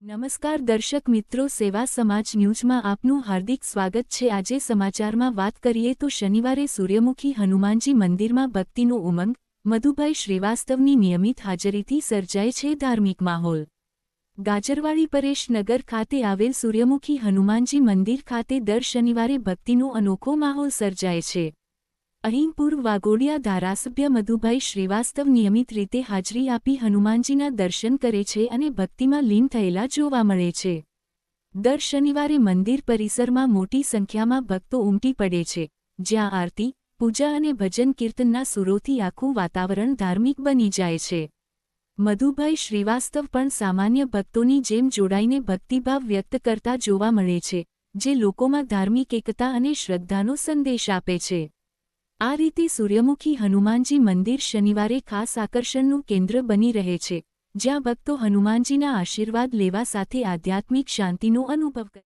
નમસ્કાર દર્શક મિત્રો, સેવા સમાજ ન્યૂઝમાં આપનું હાર્દિક સ્વાગત છે। આજે સમાચારમાં વાત કરીએ તો શનિવારે સૂર્યમુખી હનુમાનજી મંદિરમાં ભક્તિનો ઉમંગ, મધુભાઈ શ્રીવાસ્તવની નિયમિત હાજરીથી સર્જાય છે ધાર્મિક માહોલ। ગાજરવાડી પરેશનગર ખાતે આવેલ સૂર્યમુખી હનુમાનજી મંદિર ખાતે દર શનિવારે ભક્તિનો અનોખો માહોલ સર્જાય છે। અહીં પૂર્વ વાઘોડિયા ધારાસભ્ય મધુભાઈ શ્રીવાસ્તવ નિયમિત રીતે હાજરી આપી હનુમાનજીના દર્શન કરે છે અને ભક્તિમાં લીન થયેલા જોવા મળે છે। દર શનિવારે મંદિર પરિસરમાં મોટી સંખ્યામાં ભક્તો ઉમટી પડે છે, જ્યાં આરતી, પૂજા અને ભજન કીર્તનના સુરોથી આખું વાતાવરણ ધાર્મિક બની જાય છે। મધુભાઈ શ્રીવાસ્તવ પણ સામાન્ય ભક્તોની જેમ જોડાઈને ભક્તિભાવ વ્યક્ત કરતા જોવા મળે છે, જે લોકોમાં ધાર્મિક એકતા અને શ્રદ્ધાનો સંદેશ આપે છે। આ રીતે સૂર્યમુખી હનુમાનજી મંદિર શનિવારે ખાસ આકર્ષણનું કેન્દ્ર બની રહે છે, જ્યાં ભક્તો હનુમાનજીના આશીર્વાદ લેવા સાથે આધ્યાત્મિક શાંતિનો અનુભવ કરે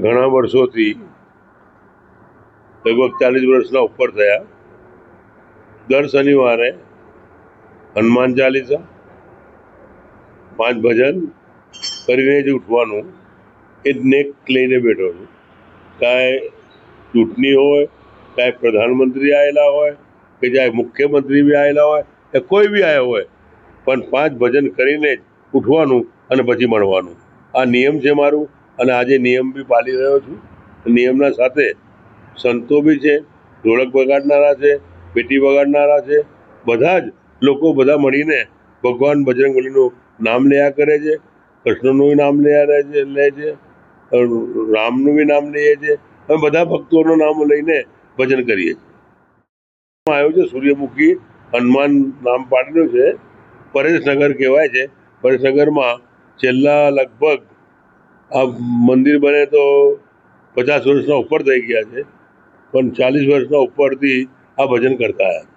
ઘણા વર્ષોથી લગભગ 40 વર્ષના ઉપર થયા દર શનિવારે હનુમાન ચાલીસા 5 ભજન કરીને જ ઉઠવાનું એ નેક લઈને બેઠો છું। કાંઈ ચૂંટણી હોય, કાંઈ પ્રધાનમંત્રી આવેલા હોય કે ચાહે મુખ્યમંત્રી બી આવેલા હોય કે કોઈ બી આવ્યો હોય, પણ 5 ભજન કરીને જ ઉઠવાનું અને પછી મળવાનું આ નિયમ છે મારું। અને આજે નિયમ બી પાળી રહ્યો છું। નિયમના સાથે સંતો બી છે, ઢોલક વગાડનારા છે, પેટી વગાડનારા છે, બધા જ લોકો બધા મળીને ભગવાન બજરંગબલીનું નામ લેયા કરે છે, કૃષ્ણનું નામ લે છે, રામનું બી નામ લઈએ છીએ, અમે બધા ભક્તોનું નામ લઈને ભજન કરીએ છીએ। આવ્યું છે સૂર્યમુખી હનુમાન નામ પાડેલું છે, પરેશનગર કહેવાય છે। પરેશનગરમાં છેલ્લા લગભગ આ મંદિર બને તો 50 વર્ષના ઉપર થઈ ગયા છે, પણ 40 વર્ષના ઉપરથી આ ભજન કરતા આવ્યા।